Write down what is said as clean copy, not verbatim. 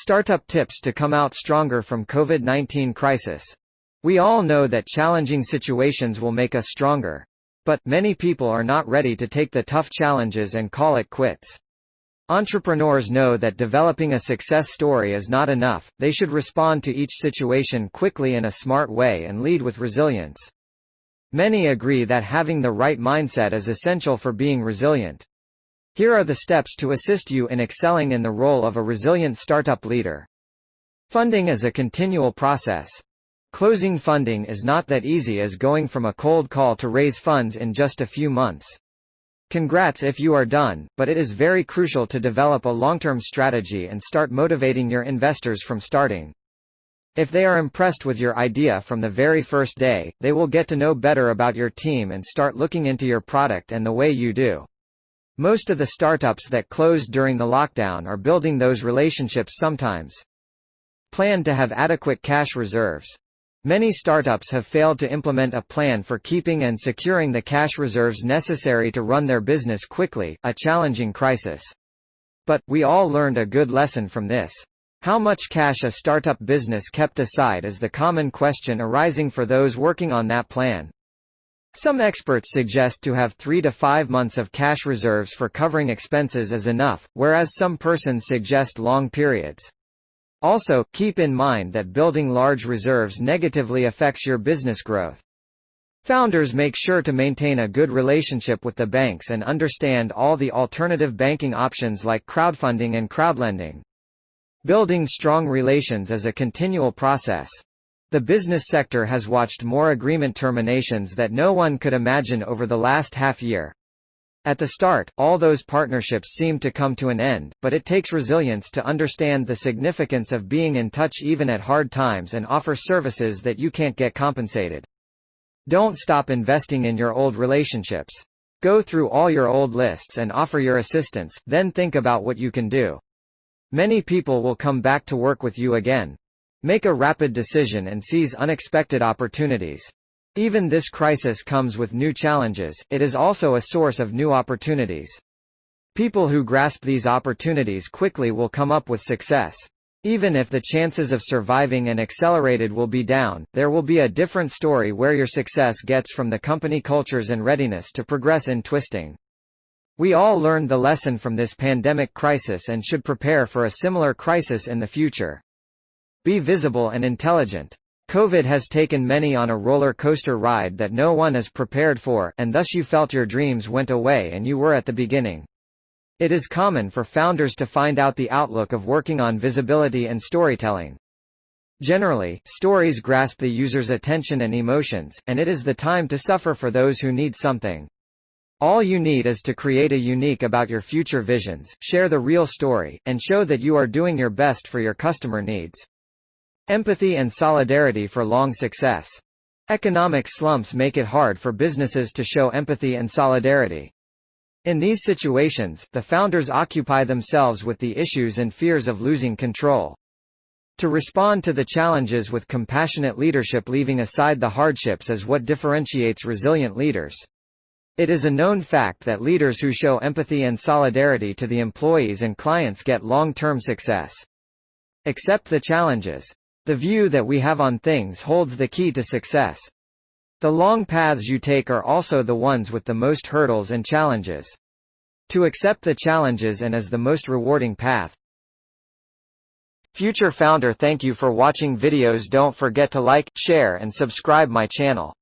Startup tips to come out stronger from COVID-19 crisis. We all know that challenging situations will make us stronger. But, many people are not ready to take the tough challenges and call it quits. Entrepreneurs know that developing a success story is not enough, they should respond to each situation quickly in a smart way and lead with resilience. Many agree that having the right mindset is essential for being resilient. Here are the steps to assist you in excelling in the role of a resilient startup leader. Funding is a continual process. Closing funding is not that easy as going from a cold call to raise funds in just a few months. Congrats if you are done, but it is very crucial to develop a long-term strategy and start motivating your investors from starting. If they are impressed with your idea from the very first day, they will get to know better about your team and start looking into your product and the way you do. Most of the startups that closed during the lockdown are building those relationships sometimes. Plan to have adequate cash reserves. Many startups have failed to implement a plan for keeping and securing the cash reserves necessary to run their business quickly, a challenging crisis. But, we all learned a good lesson from this. How much cash a startup business kept aside is the common question arising for those working on that plan. Some experts suggest to have 3 to 5 months of cash reserves for covering expenses is enough, whereas some persons suggest long periods. Also, keep in mind that building large reserves negatively affects your business growth. Founders make sure to maintain a good relationship with the banks and understand all the alternative banking options like crowdfunding and crowdlending. Building strong relations is a continual process. The business sector has watched more agreement terminations that no one could imagine over the last half year. At the start, all those partnerships seemed to come to an end, but it takes resilience to understand the significance of being in touch even at hard times and offer services that you can't get compensated. Don't stop investing in your old relationships. Go through all your old lists and offer your assistance, then think about what you can do. Many people will come back to work with you again. Make a rapid decision and seize unexpected opportunities. Even this crisis comes with new challenges, it is also a source of new opportunities. People who grasp these opportunities quickly will come up with success. Even if the chances of surviving and accelerated will be down, there will be a different story where your success gets from the company cultures and readiness to progress in twisting. We all learned the lesson from this pandemic crisis and should prepare for a similar crisis in the future. Be visible and intelligent. COVID has taken many on a roller coaster ride that no one is prepared for, and thus you felt your dreams went away and you were at the beginning. It is common for founders to find out the outlook of working on visibility and storytelling. Generally, stories grasp the user's attention and emotions, and it is the time to suffer for those who need something. All you need is to create a unique about your future visions, share the real story, and show that you are doing your best for your customer needs. Empathy and solidarity for long success. Economic slumps make it hard for businesses to show empathy and solidarity. In these situations, the founders occupy themselves with the issues and fears of losing control. To respond to the challenges with compassionate leadership, leaving aside the hardships, is what differentiates resilient leaders. It is a known fact that leaders who show empathy and solidarity to the employees and clients get long-term success. Accept the challenges. The view that we have on things holds the key to success. The long paths you take are also the ones with the most hurdles and challenges. To accept the challenges and is the most rewarding path. Future founder, thank you for watching videos. Don't forget to like, share and subscribe my channel.